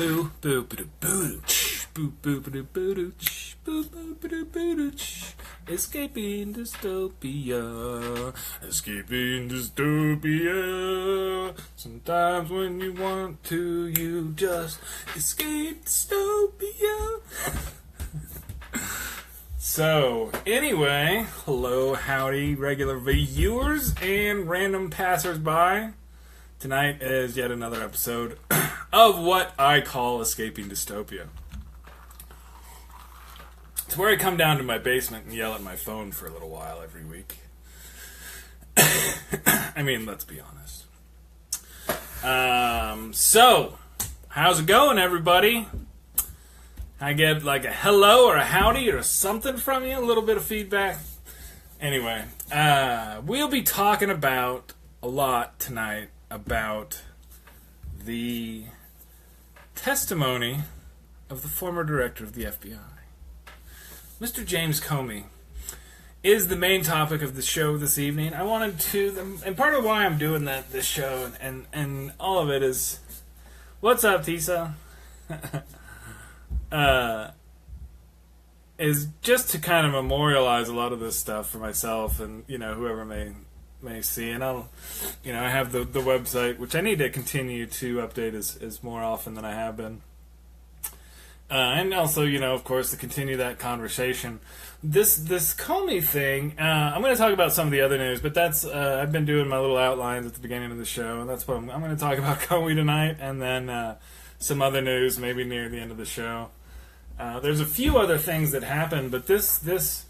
boo boo boo boo boo boo boo boo boo boo boo. Escaping dystopia, escaping dystopia. Sometimes when you want to, you just escape dystopia. So, anyway, hello, howdy, regular viewers and random passersby. Tonight is yet another episode of what I call Escaping Dystopia. It's where I come down to my basement and yell at my phone for a little while every week. I mean, let's be honest. So, how's it going, everybody? I get like a hello or a howdy or something from you, a little bit of feedback. Anyway, we'll be talking about a lot tonight about the testimony of the former director of the FBI. Mr. James Comey is the main topic of the show this evening. I wanted to, and part of why I'm doing this show, and all of it is, what's up, Tisa? Is just to kind of memorialize a lot of this stuff for myself and, whoever may see. And I'll, I have the website, which I need to continue to update as more often than I have been. And also, of course, to continue that conversation. This Comey thing, I'm going to talk about some of the other news, but that's, I've been doing my little outlines at the beginning of the show, and that's what I'm going to talk about Comey tonight, and then some other news maybe near the end of the show. There's a few other things that happened, but this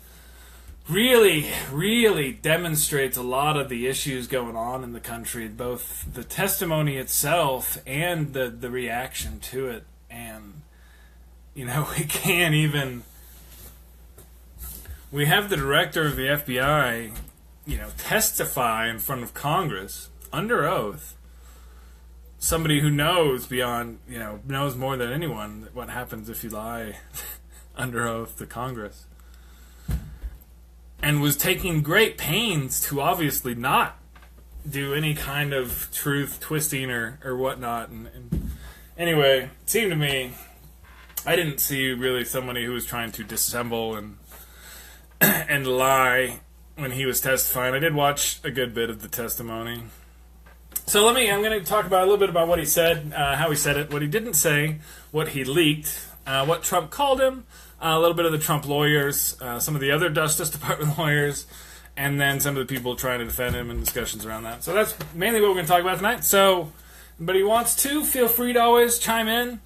really, really demonstrates a lot of the issues going on in the country, both the testimony itself and the reaction to it. And, we can't even... We have the director of the FBI, testify in front of Congress under oath. Somebody who knows beyond, knows more than anyone what happens if you lie under oath to Congress. And was taking great pains to obviously not do any kind of truth twisting or whatnot. And anyway, it seemed to me, I didn't see really somebody who was trying to dissemble and lie when he was testifying. I did watch a good bit of the testimony. So I'm going to talk about a little bit about what he said, how he said it, what he didn't say, what he leaked, what Trump called him, a little bit of the Trump lawyers, some of the other Justice Department lawyers, and then some of the people trying to defend him and discussions around that. So that's mainly what we're going to talk about tonight. So, but he wants to, feel free to always chime in,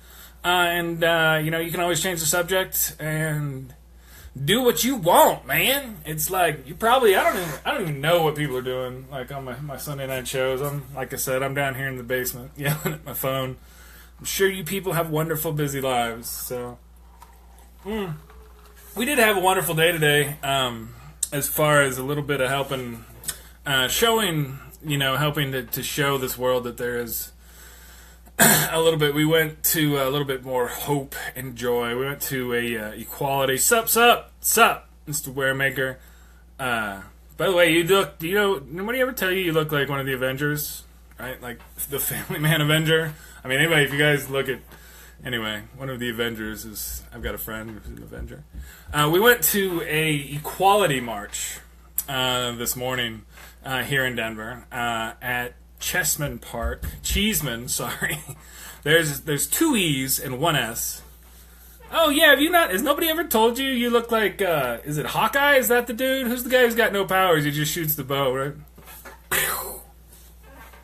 and you can always change the subject and do what you want, man. It's like, you probably, I don't even know what people are doing, like on my Sunday night shows. Like I said, I'm down here in the basement yelling at my phone. I'm sure you people have wonderful, busy lives. So, we did have a wonderful day today, as far as a little bit of helping, showing, helping to show this world that there is a little bit. We went to a little bit more hope and joy. We went to a equality. Sup, Mr. Waremaker. By the way, you look. Nobody ever tell you look like one of the Avengers, right? Like the Family Man Avenger. I mean, anyway, if you guys look at, anyway, one of the Avengers is. I've got a friend who's an Avenger. We went to a equality march this morning here in Denver at Cheeseman, sorry. There's two E's and one S. Oh yeah, has nobody ever told you look like, is it Hawkeye? Is that the dude? Who's the guy who's got no powers? He just shoots the bow, right?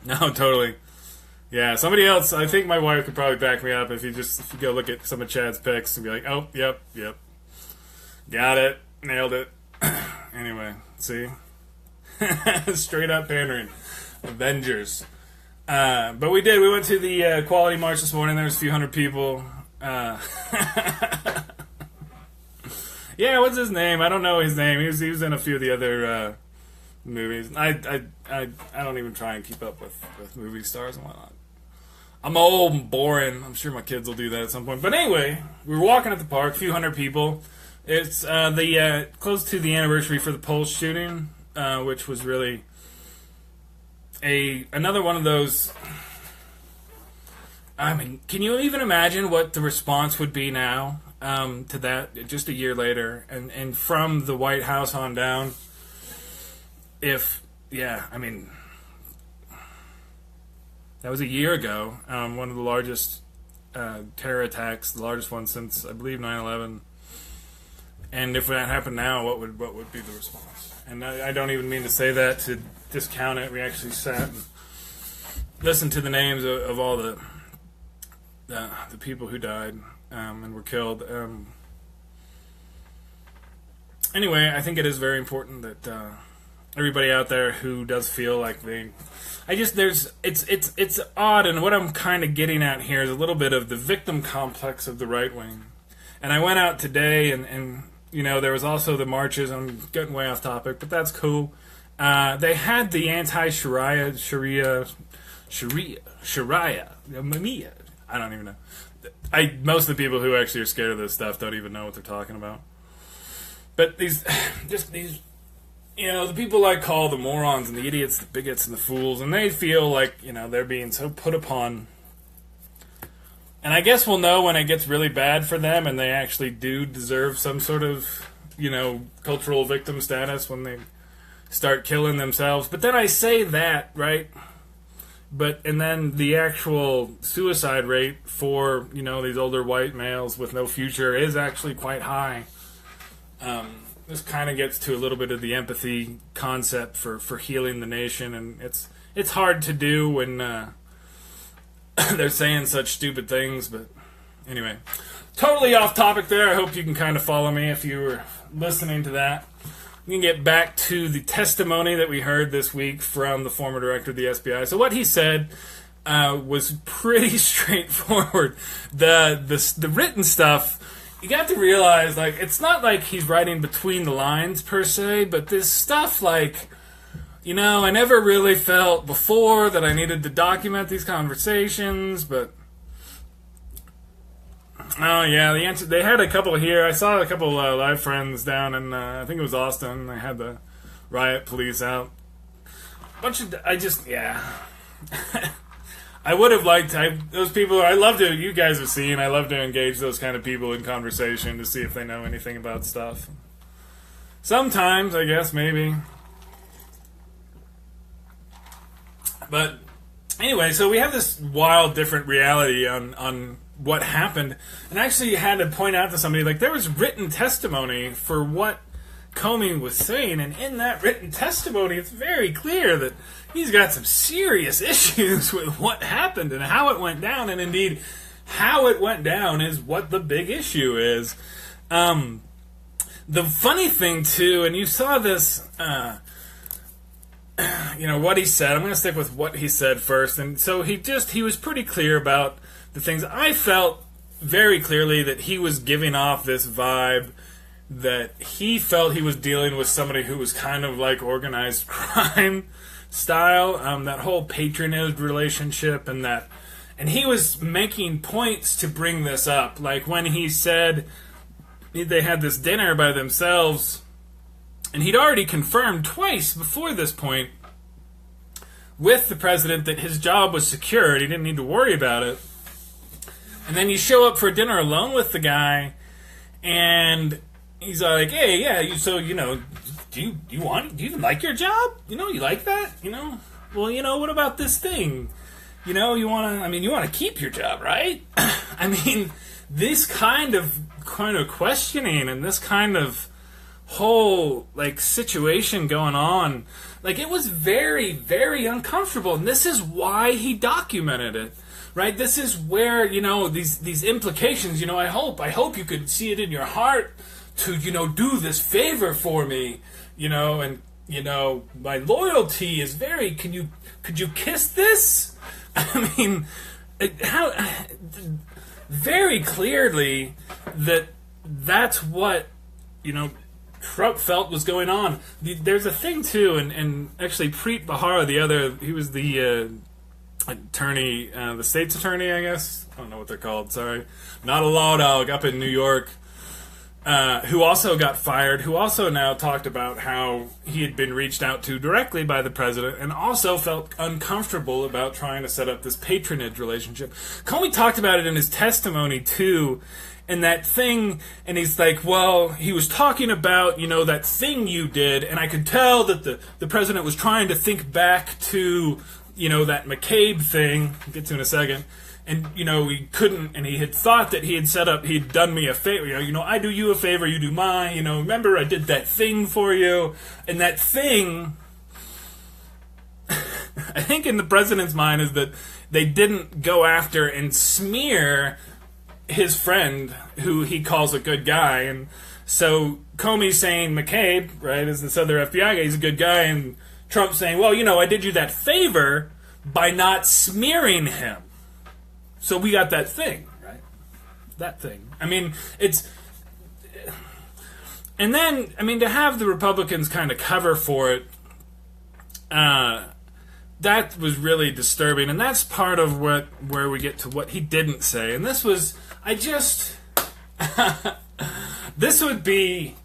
No, totally. Yeah, somebody else, I think my wife could probably back me up if you go look at some of Chad's pics and be like, oh, yep. Got it. Nailed it. Anyway, see? Straight up pandering. Avengers. But we did. We went to the Equality March this morning. There was a few hundred people. Yeah, what's his name? I don't know his name. He was in a few of the other movies. I don't even try and keep up with movie stars and whatnot. I'm old and boring. I'm sure my kids will do that at some point. But anyway, we were walking at the park. A few hundred people. It's the close to the anniversary for the Pulse shooting, which was really another one of those I mean, can you even imagine what the response would be now to that just a year later? And from the White House on down, I mean, that was a year ago, one of the largest terror attacks, the largest one since, I believe, 9/11. And if that happened now, what would be the response? And I don't even mean to say that to discount it. We actually sat and listened to the names of all the people who died and were killed. Anyway, I think it is very important that everybody out there who does feel like it's odd, and what I'm kind of getting at here is a little bit of the victim complex of the right wing. And I went out today, and there was also the marches. I'm getting way off topic, but that's cool. They had the anti-Sharia, I don't even know. Most of the people who actually are scared of this stuff don't even know what they're talking about. But these, the people I call the morons and the idiots, the bigots and the fools, and they feel like, they're being so put upon. And I guess we'll know when it gets really bad for them and they actually do deserve some sort of, cultural victim status when they start killing themselves. But then I say that, right? And then the actual suicide rate for, these older white males with no future is actually quite high. This kind of gets to a little bit of the empathy concept for healing the nation, and it's hard to do when they're saying such stupid things. But anyway, totally off topic there. I hope you can kind of follow me if you were listening to that. We can get back to the testimony that we heard this week from the former director of the FBI. So what he said was pretty straightforward. The written stuff, you got to realize, it's not like he's writing between the lines per se, but this stuff, I never really felt before that I needed to document these conversations, but oh yeah, the answer, they had a couple here. I saw a couple live friends down in, I think it was Austin. They had the riot police out. I would have liked those people. I love to. You guys have seen. I love to engage those kind of people in conversation to see if they know anything about stuff. Sometimes, I guess, maybe. But anyway, so we have this wild, different reality on what happened, and actually, you had to point out to somebody there was written testimony for what Comey was saying, and in that written testimony, it's very clear that he's got some serious issues with what happened and how it went down, and indeed, how it went down is what the big issue is. The funny thing, too, and you saw this, what he said. I'm going to stick with what he said first, and so he was pretty clear about the things. I felt very clearly that he was giving off this vibe that he felt he was dealing with somebody who was kind of like organized crime style, that whole patronage relationship, and he was making points to bring this up, like when he said they had this dinner by themselves, and he'd already confirmed twice before this point with the president that his job was secured, he didn't need to worry about it. And then you show up for dinner alone with the guy, and he's like, "Hey, yeah, do you even like your job? You like that? Well, what about this thing? You want to keep your job, right?" I mean, this kind of questioning and this kind of whole situation going on, it was very, very uncomfortable, and this is why he documented it. Right, this is where these implications. I hope you could see it in your heart to do this favor for me. And my loyalty is very. Could you kiss this? I mean, very clearly that's what Trump felt was going on. There's a thing too, and actually Preet Bharara, he was the attorney, the state's attorney, I guess. I don't know what they're called, sorry. Not a law dog up in New York. who also got fired, who also now talked about how he had been reached out to directly by the president and also felt uncomfortable about trying to set up this patronage relationship. Comey talked about it in his testimony, too, and that thing, and he's like, well, he was talking about, that thing you did, and I could tell that the president was trying to think back to, that McCabe thing, I'll get to in a second, and, he couldn't, and he had thought that he'd done me a favor, I do you a favor, you do mine, remember I did that thing for you, and that thing, I think in the president's mind is that they didn't go after and smear his friend, who he calls a good guy, and so Comey's saying McCabe, right, is this other FBI guy, he's a good guy, and Trump's saying, well, I did you that favor by not smearing him. So we got that thing, right? That thing. I mean, it's... And then, to have the Republicans kind of cover for it, that was really disturbing. And that's part of where we get to what he didn't say. And this was... this would be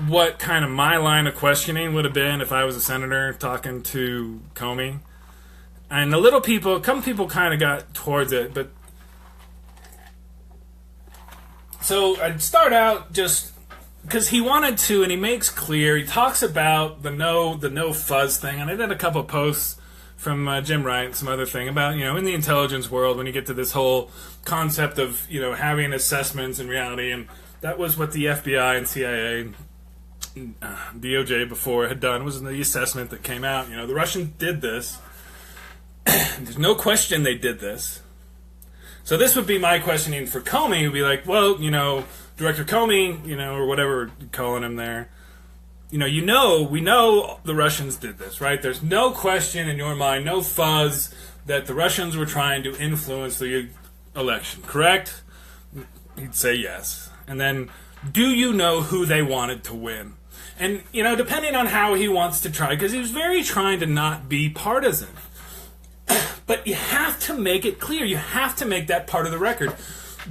what kind of my line of questioning would have been if I was a senator talking to Comey. And some people kind of got towards it, but... So I'd start out just... Because he wanted to, and he makes clear, he talks about the no fuzz thing, and I did a couple of posts from Jim Wright and some other thing about, in the intelligence world, when you get to this whole concept of, having assessments in reality, and that was what the FBI and CIA, DOJ before had done, was the assessment that came out. The Russians did this. There's no question they did this. So this would be my questioning for Comey, who'd be like, well, Director Comey, or whatever you're calling him there, we know the Russians did this, right? There's no question in your mind, no fuzz, that the Russians were trying to influence the election, correct? He'd say yes. And then, do you know who they wanted to win? And, depending on how he wants to try, because he was very trying to not be partisan. But you have to make it clear. You have to make that part of the record.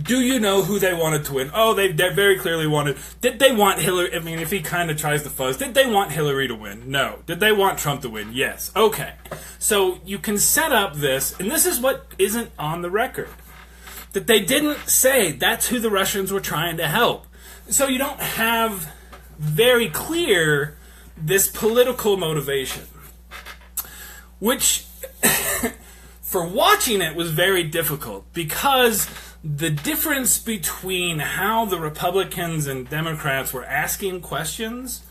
Do you know who they wanted to win? Oh, they very clearly wanted... Did they want Hillary... if he kind of tries to fuzz, did they want Hillary to win? No. Did they want Trump to win? Yes. Okay. So you can set up this, and this is what isn't on the record. That they didn't say that's who the Russians were trying to help. So you don't have very clear this political motivation. Which... for watching it was very difficult, because the difference between how the Republicans and Democrats were asking questions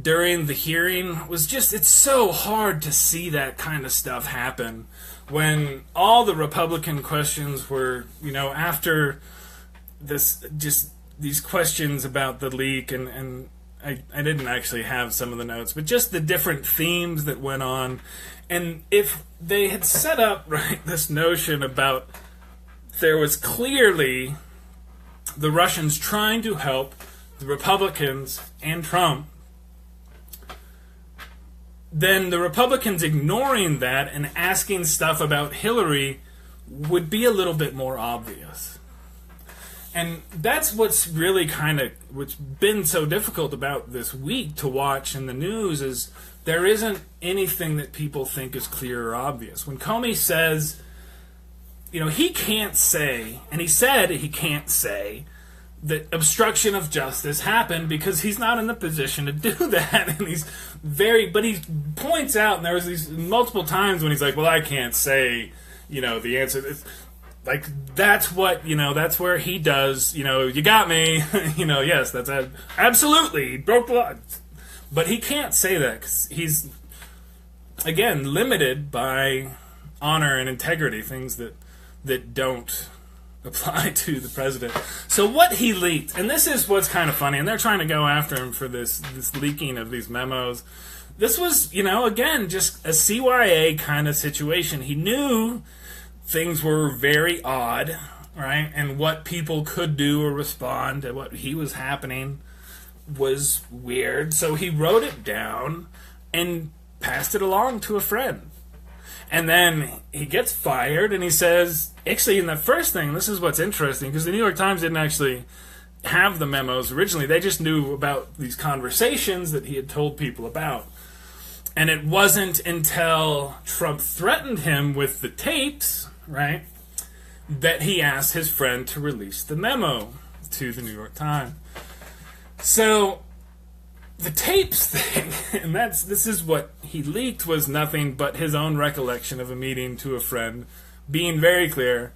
during the hearing was just, it's so hard to see that kind of stuff happen when all the Republican questions were, after this, just these questions about the leak, and I didn't actually have some of the notes, but just the different themes that went on. And if they had set up, right, this notion about there was clearly the Russians trying to help the Republicans and Trump, then the Republicans ignoring that and asking stuff about Hillary would be a little bit more obvious. And that's what's really what's been so difficult about this week to watch in the news, is there isn't anything that people think is clear or obvious. When Comey says, he can't say, and he said he can't say, that obstruction of justice happened because he's not in the position to do that. And but he points out, and there was these multiple times when he's like, well, I can't say, the answer. It's, that's what, that's where he does, you got me, yes, that's absolutely, he broke the law. But he can't say that because he's, again, limited by honor and integrity, things that don't apply to the president. So what he leaked, and this is what's kind of funny, and they're trying to go after him for this leaking of these memos. This was, again, just a CYA kind of situation. He knew things were very odd, right? And what people could do or respond to what he was happening was weird. So he wrote it down and passed it along to a friend. And then he gets fired, and he says, actually, in the first thing, this is what's interesting, because the New York Times didn't actually have the memos originally. They just knew about these conversations that he had told people about. And it wasn't until Trump threatened him with the tapes, right, that he asked his friend to release the memo to the New York Times. So the tapes thing, and this is what he leaked, was nothing but his own recollection of a meeting to a friend, being very clear.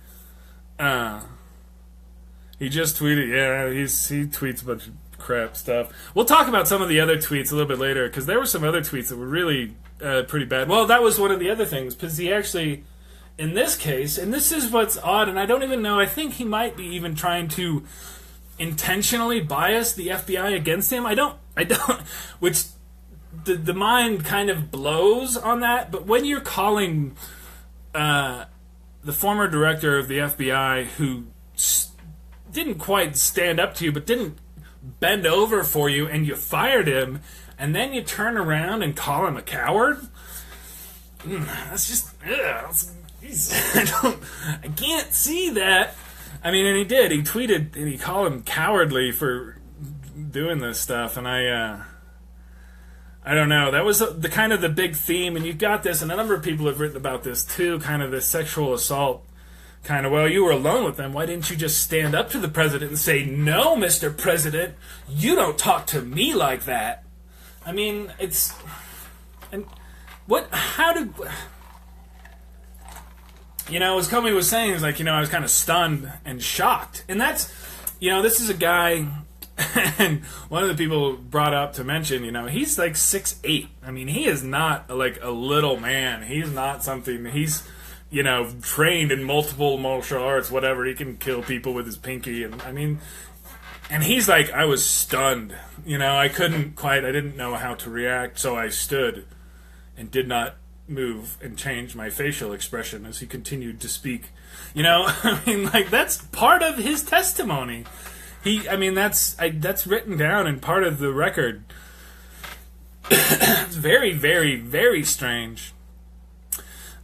He just tweeted, he tweets a bunch of crap stuff. We'll talk about some of the other tweets a little bit later, because there were some other tweets that were really pretty bad. Well, that was one of the other things, because he actually, in this case, and this is what's odd, and I don't even know, I think he might be even trying to intentionally bias the FBI against him. I don't, which the mind kind of blows on that, but when you're calling the former director of the FBI, who didn't quite stand up to you, but didn't bend over for you, and you fired him, and then you turn around and call him a coward, that's just, I can't see that. I mean, and he did. He tweeted, and he called him cowardly for doing this stuff, and I don't know. That was the kind of the big theme, and you've got this, and a number of people have written about this too, kind of this sexual assault, kind of, well, you were alone with them. Why didn't you just stand up to the president and say, no, Mr. President, you don't talk to me like that? I mean, it's, and as Comey was saying, is like, I was kind of stunned and shocked. And that's, this is a guy, and one of the people brought up to mention, he's like 6'8". I mean, he is not like a little man. He's not something, he's, trained in multiple martial arts, whatever. He can kill people with his pinky. And I mean, and he's like, I was stunned. I didn't know how to react. So I stood and did not move and change my facial expression as he continued to speak. I mean, like, that's part of his testimony. That's written down in part of the record. It's very, very, very strange.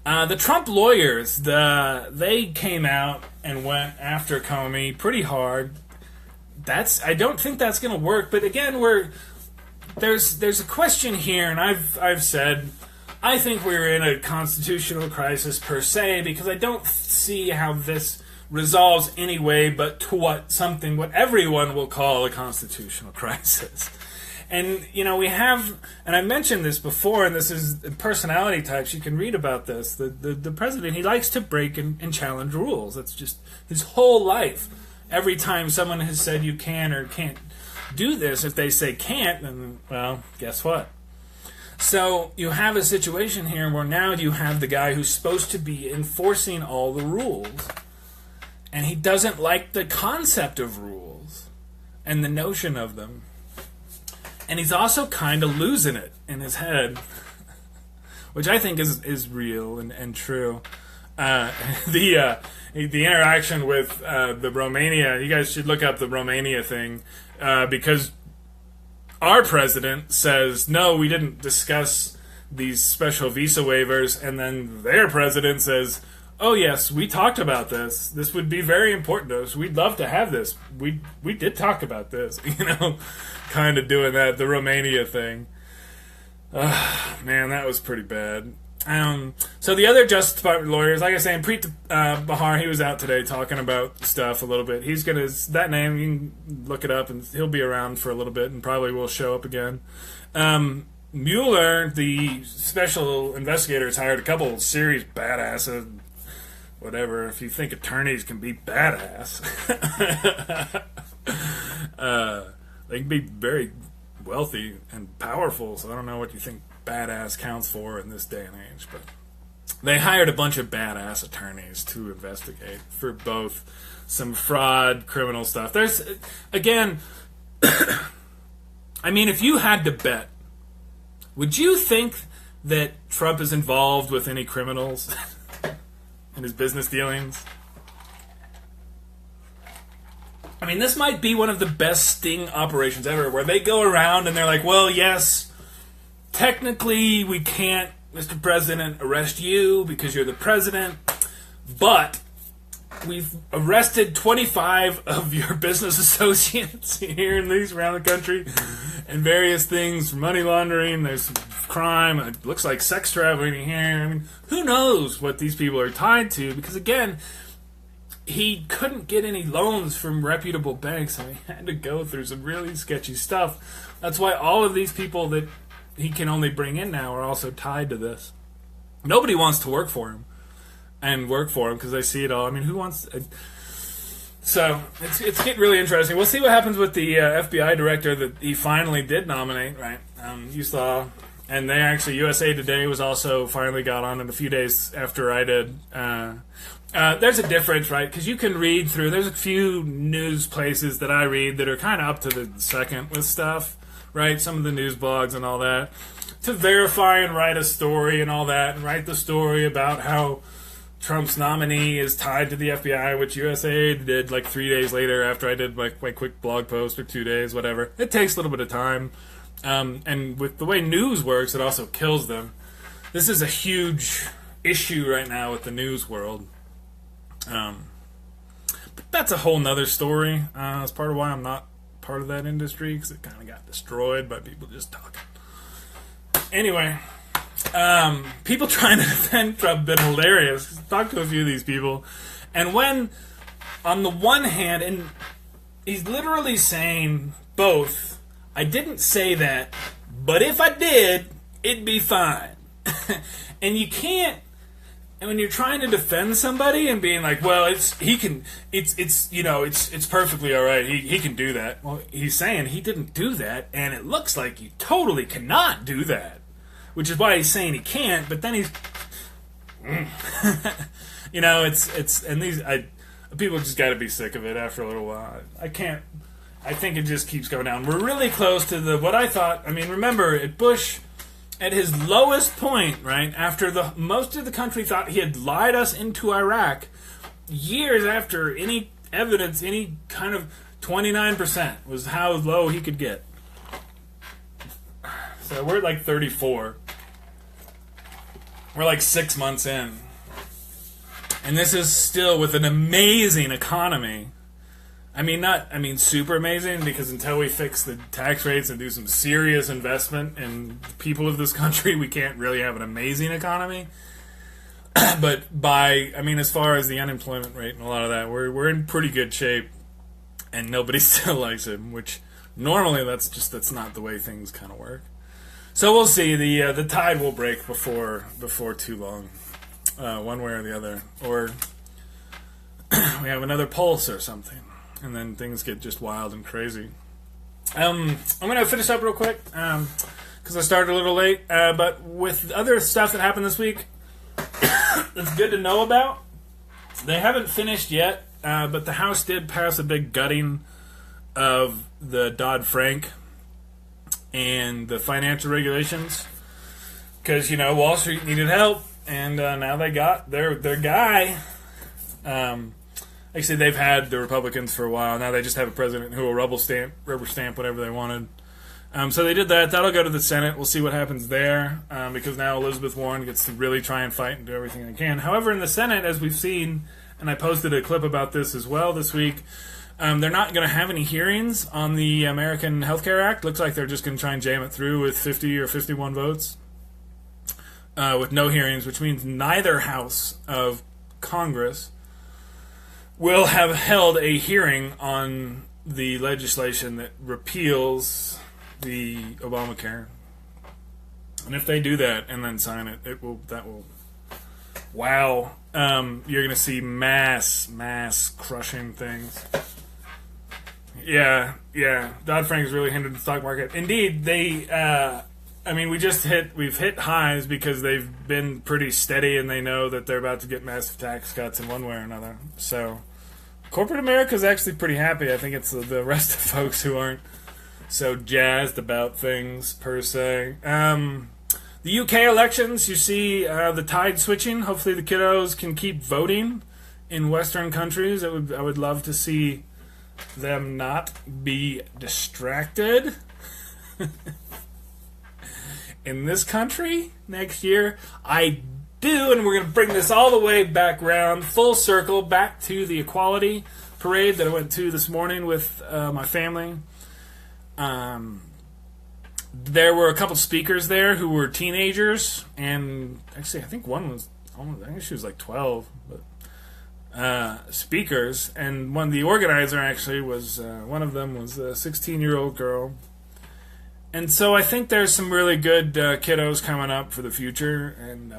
The Trump lawyers, they came out and went after Comey pretty hard. I don't think that's going to work. But again, there's a question here, and I've said, I think we're in a constitutional crisis per se, because I don't see how this resolves anyway but to what everyone will call a constitutional crisis. And, we have, and I mentioned this before, and this is personality types, you can read about this, the president, he likes to break and challenge rules. That's just his whole life. Every time someone has said you can or can't do this, if they say can't, then, well, guess what? So you have a situation here where now you have the guy who's supposed to be enforcing all the rules, and he doesn't like the concept of rules and the notion of them. And he's also kind of losing it in his head, which I think is real and true. The interaction with the Romania, you guys should look up the Romania thing, because our president says, no, we didn't discuss these special visa waivers, and then their president says, oh yes, we talked about this. This would be very important to us. We'd love to have this. We did talk about this, kind of doing that, the Romania thing. Man, that was pretty bad. So the other Justice Department lawyers, like I was saying, Preet Bahar, he was out today talking about stuff a little bit. He's gonna, that name, you can look it up, and he'll be around for a little bit and probably will show up again. Mueller, the special investigators, hired a couple serious badass, whatever, if you think attorneys can be badass. They can be very wealthy and powerful, so I don't know what you think badass counts for in this day and age, but they hired a bunch of badass attorneys to investigate for both some fraud, criminal stuff. There's, again, I mean, if you had to bet, would you think that Trump is involved with any criminals in his business dealings? I mean, this might be one of the best sting operations ever, where they go around and they're like, well, yes, technically we can't, Mr. President, arrest you because you're the president, but we've arrested 25 of your business associates here and these around the country, and various things, money laundering. There's crime. It looks like sex trafficking here. I mean, who knows what these people are tied to? Because again, he couldn't get any loans from reputable banks, so he had to go through some really sketchy stuff. That's why all of these people that he can only bring in now are also tied to this. Nobody wants to work for him because they see it all. I mean, who wants? So it's getting really interesting. We'll see what happens with the FBI director that he finally did nominate. Right? You saw, and they actually USA Today was also finally got on it a few days after I did. There's a difference, right? Because you can read through. There's a few news places that I read that are kind of up to the second with stuff, right? Some of the news blogs and all that, to verify and write a story and all that, and write the story about how Trump's nominee is tied to the FBI, which USA did like 3 days later after I did my quick blog post, or 2 days, whatever. It takes a little bit of time, and with the way news works, it also kills them. This is a huge issue right now with the news world. But that's a whole nother story. That's part of why I'm not part of that industry, because it kind of got destroyed by people just talking. Anyway, people trying to defend Trump have been hilarious. Talked to a few of these people, and when, on the one hand, and he's literally saying both, I didn't say that, but if I did, it'd be fine. And you can't. And when you're trying to defend somebody and being like, well, it's perfectly all right. He can do that. Well, he's saying he didn't do that, and it looks like you totally cannot do that, which is why he's saying he can't. But then he's, and these people just got to be sick of it after a little while. I can't. I think it just keeps going down. We're really close to what I thought. I mean, remember at Bush. At his lowest point, right, after most of the country thought he had lied us into Iraq, years after any evidence, any kind of 29% was how low he could get. So we're at like 34. We're like 6 months in. And this is still with an amazing economy. I mean, super amazing, because until we fix the tax rates and do some serious investment in the people of this country, we can't really have an amazing economy. But as far as the unemployment rate and a lot of that, we're in pretty good shape, and nobody still likes him, which normally that's not the way things kind of work. So we'll see. The tide will break before too long, one way or the other, or we have another pulse or something. And then things get just wild and crazy. I'm going to finish up real quick, because I started a little late. But with other stuff that happened this week, that's good to know about. They haven't finished yet, but the House did pass a big gutting of the Dodd Frank and the financial regulations. Because, Wall Street needed help, and now they got their guy. Actually, they've had the Republicans for a while. Now they just have a president who will rubber stamp whatever they wanted. So they did that. That'll go to the Senate. We'll see what happens there, because now Elizabeth Warren gets to really try and fight and do everything they can. However, in the Senate, as we've seen, and I posted a clip about this as well this week, they're not going to have any hearings on the American Health Care Act. Looks like they're just going to try and jam it through with 50 or 51 votes, with no hearings, which means neither house of Congress will have held a hearing on the legislation that repeals the Obamacare. And if they do that and then sign it, wow. You're going to see mass crushing things. Yeah. Dodd Frank has really hindered the stock market. Indeed, we've hit highs because they've been pretty steady, and they know that they're about to get massive tax cuts in one way or another. So corporate America is actually pretty happy. I think it's the rest of folks who aren't so jazzed about things per se. The UK elections, you see the tide switching. Hopefully the kiddos can keep voting in Western countries. I would love to see them not be distracted. In this country next year, I do, and we're going to bring this all the way back round, full circle, back to the equality parade that I went to this morning with my family. There were a couple speakers there who were teenagers, and actually I think one was almost, I think she was like 12, but speakers, and the organizer actually was, one of them was a 16-year-old girl. And so I think there's some really good kiddos coming up for the future, and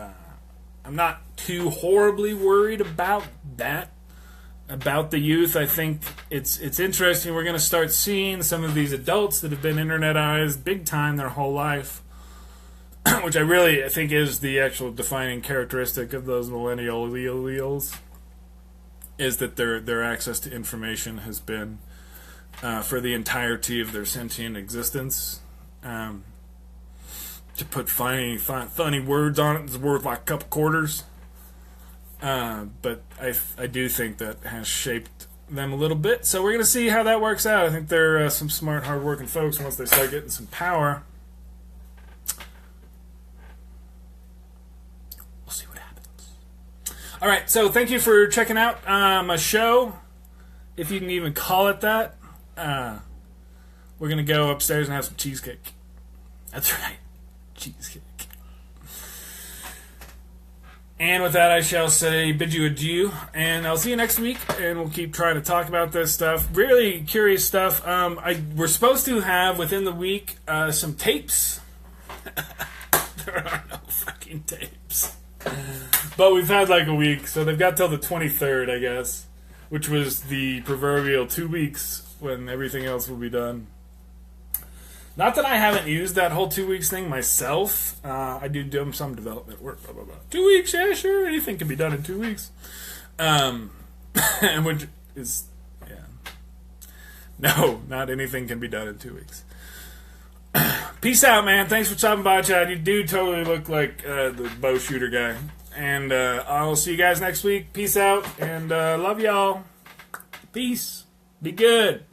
I'm not too horribly worried about that, about the youth. I think it's interesting. We're going to start seeing some of these adults that have been internetized big time their whole life, which I think is the actual defining characteristic of those millennials, is that their access to information has been for the entirety of their sentient existence. To put funny words on it is worth like a couple quarters. But I do think that has shaped them a little bit. So we're going to see how that works out. I think they're some smart, hard-working folks once they start getting some power. We'll see what happens. All right, so thank you for checking out my show, if you can even call it that. We're going to go upstairs and have some cheesecake. That's right, cheesecake. And with that, I shall say bid you adieu, and I'll see you next week, and we'll keep trying to talk about this stuff. Really curious stuff. We're supposed to have, within the week, some tapes. There are no fucking tapes. But we've had like a week, so they've got till the 23rd, I guess, which was the proverbial 2 weeks when everything else will be done. Not that I haven't used that whole 2 weeks thing myself. I do some development work, blah, blah, blah. 2 weeks, yeah, sure. Anything can be done in 2 weeks. Which is, yeah. No, not anything can be done in 2 weeks. Peace out, man. Thanks for stopping by, Chad. You do totally look like the bow shooter guy. And I'll see you guys next week. Peace out, and love y'all. Peace. Be good.